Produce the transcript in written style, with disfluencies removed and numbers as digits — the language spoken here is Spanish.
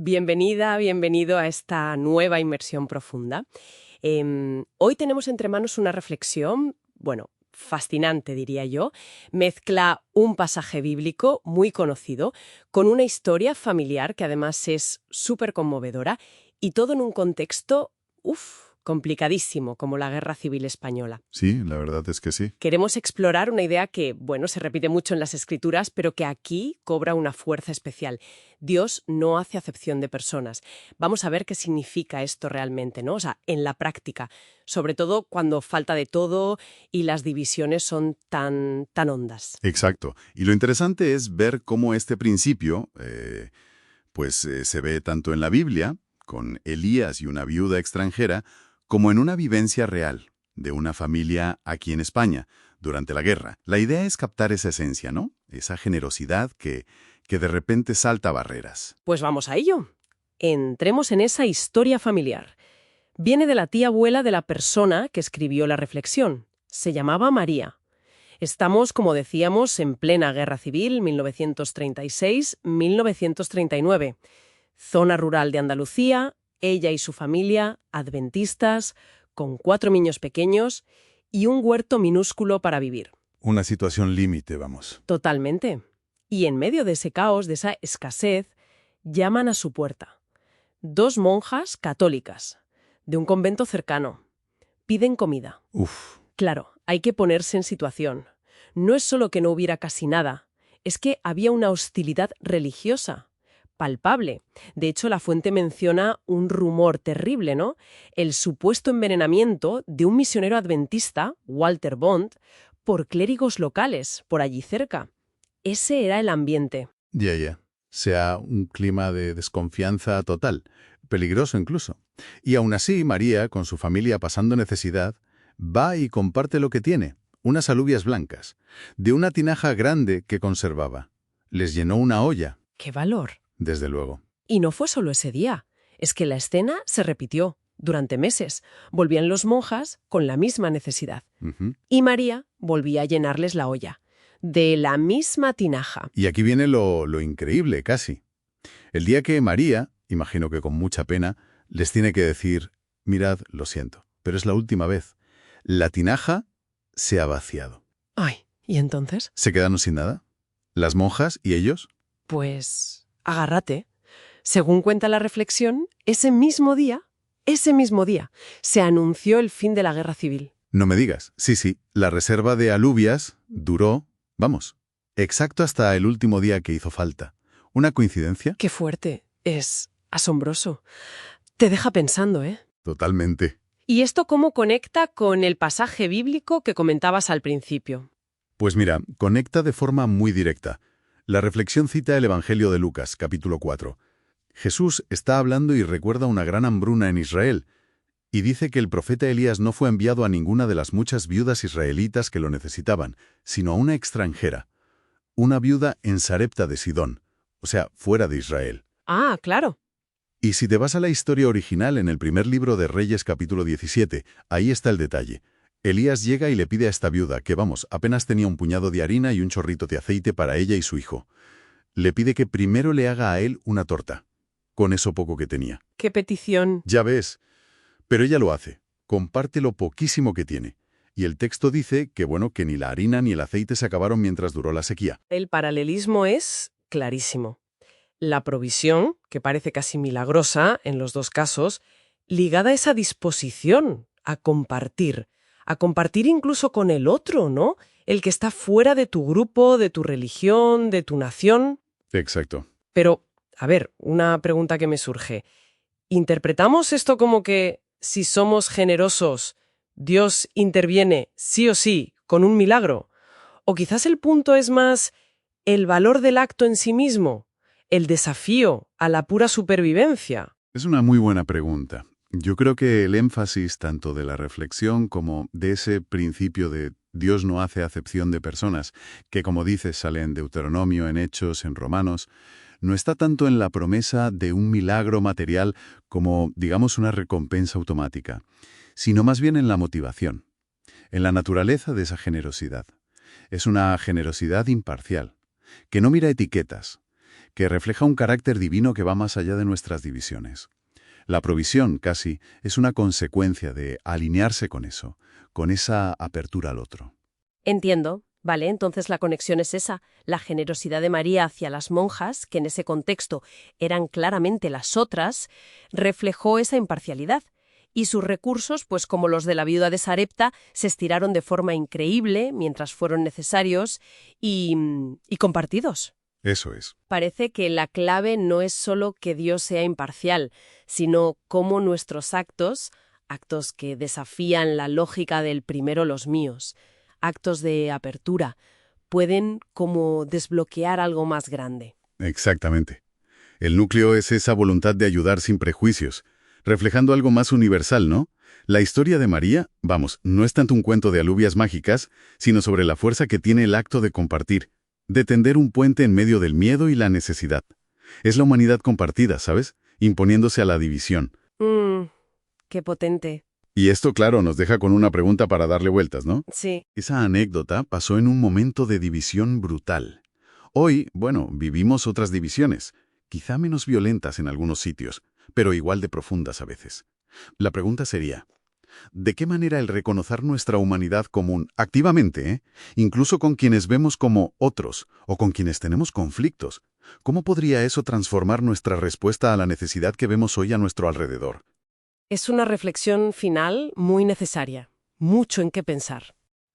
Bienvenida, bienvenido a esta nueva inmersión profunda. Hoy tenemos entre manos una reflexión, fascinante diría yo. Mezcla un pasaje bíblico muy conocido con una historia familiar que además es súper conmovedora y todo en un contexto, complicadísimo como la Guerra Civil Española. Sí, la verdad es que sí. Queremos explorar una idea que, se repite mucho en las Escrituras, pero que aquí cobra una fuerza especial. Dios no hace acepción de personas. Vamos a ver qué significa esto realmente, ¿no? O sea, en la práctica, sobre todo cuando falta de todo y las divisiones son tan hondas. Exacto. Y lo interesante es ver cómo este principio, se ve tanto en la Biblia, con Elías y una viuda extranjera, como en una vivencia real de una familia aquí en España, durante la guerra. La idea es captar esa esencia, ¿no? Esa generosidad que de repente salta barreras. Pues vamos a ello. Entremos en esa historia familiar. Viene de la tía abuela de la persona que escribió la reflexión. Se llamaba María. Estamos, como decíamos, en plena Guerra Civil, 1936-1939. Zona rural de Andalucía, ella y su familia, adventistas, con 4 niños pequeños y un huerto minúsculo para vivir. Una situación límite, vamos. Totalmente. Y en medio de ese caos, de esa escasez, llaman a su puerta. 2 monjas católicas, de un convento cercano. Piden comida. Claro, hay que ponerse en situación. No es solo que no hubiera casi nada, es que había una hostilidad religiosa palpable. De hecho, la fuente menciona un rumor terrible, ¿no? El supuesto envenenamiento de un misionero adventista, Walter Bond, por clérigos locales, por allí cerca. Ese era el ambiente. Ya. Sea un clima de desconfianza total, peligroso incluso. Y aún así, María, con su familia pasando necesidad, va y comparte lo que tiene, unas alubias blancas, de una tinaja grande que conservaba. Les llenó una olla. ¡Qué valor! Desde luego. Y no fue solo ese día, es que la escena se repitió. Durante meses volvían los monjas con la misma necesidad. Y María volvía a llenarles la olla, de la misma tinaja. Y aquí viene lo increíble, casi. El día que María, imagino que con mucha pena, les tiene que decir, mirad, lo siento, pero es la última vez. La tinaja se ha vaciado. Ay, ¿y entonces? ¿Se quedaron sin nada? ¿Las monjas y ellos? Pues agárrate. Según cuenta la reflexión, ese mismo día, se anunció el fin de la Guerra Civil. No me digas. Sí, la reserva de alubias duró, exacto hasta el último día que hizo falta. ¿Una coincidencia? ¡Qué fuerte! Es asombroso. Te deja pensando, ¿eh? Totalmente. ¿Y esto cómo conecta con el pasaje bíblico que comentabas al principio? Pues mira, conecta de forma muy directa. La reflexión cita el Evangelio de Lucas, capítulo 4. Jesús está hablando y recuerda una gran hambruna en Israel, y dice que el profeta Elías no fue enviado a ninguna de las muchas viudas israelitas que lo necesitaban, sino a una extranjera, una viuda en Sarepta de Sidón, o sea, fuera de Israel. Ah, claro. Y si te vas a la historia original en el primer libro de Reyes, capítulo 17, ahí está el detalle. Elías llega y le pide a esta viuda, que apenas tenía un puñado de harina y un chorrito de aceite para ella y su hijo. Le pide que primero le haga a él una torta, con eso poco que tenía. ¡Qué petición! Ya ves, pero ella lo hace, comparte lo poquísimo que tiene. Y el texto dice que ni la harina ni el aceite se acabaron mientras duró la sequía. El paralelismo es clarísimo. La provisión, que parece casi milagrosa en los 2 casos, ligada a esa disposición a compartir incluso con el otro, ¿no? El que está fuera de tu grupo, de tu religión, de tu nación. Exacto. Pero, a ver, una pregunta que me surge. ¿Interpretamos esto como que si somos generosos, Dios interviene sí o sí con un milagro? ¿O quizás el punto es más el valor del acto en sí mismo, el desafío a la pura supervivencia? Es una muy buena pregunta. Yo creo que el énfasis tanto de la reflexión como de ese principio de Dios no hace acepción de personas, que como dices sale en Deuteronomio, en Hechos, en Romanos, no está tanto en la promesa de un milagro material como, una recompensa automática, sino más bien en la motivación, en la naturaleza de esa generosidad. Es una generosidad imparcial, que no mira etiquetas, que refleja un carácter divino que va más allá de nuestras divisiones. La provisión, casi, es una consecuencia de alinearse con eso, con esa apertura al otro. Entiendo. Vale, entonces la conexión es esa, la generosidad de María hacia las monjas, que en ese contexto eran claramente las otras, reflejó esa imparcialidad. Y sus recursos, pues como los de la viuda de Sarepta, se estiraron de forma increíble mientras fueron necesarios y compartidos. Eso es. Parece que la clave no es solo que Dios sea imparcial, sino cómo nuestros actos que desafían la lógica del primero los míos, actos de apertura, pueden como desbloquear algo más grande. Exactamente. El núcleo es esa voluntad de ayudar sin prejuicios, reflejando algo más universal, ¿no? La historia de María, vamos, no es tanto un cuento de alubias mágicas, sino sobre la fuerza que tiene el acto de compartir, de tender un puente en medio del miedo y la necesidad. Es la humanidad compartida, ¿sabes? Imponiéndose a la división. Qué potente. Y esto, claro, nos deja con una pregunta para darle vueltas, ¿no? Sí. Esa anécdota pasó en un momento de división brutal. Hoy, bueno, vivimos otras divisiones, quizá menos violentas en algunos sitios, pero igual de profundas a veces. La pregunta sería, ¿de qué manera el reconocer nuestra humanidad común activamente, incluso con quienes vemos como otros o con quienes tenemos conflictos, cómo podría eso transformar nuestra respuesta a la necesidad que vemos hoy a nuestro alrededor? Es una reflexión final muy necesaria. Mucho en qué pensar.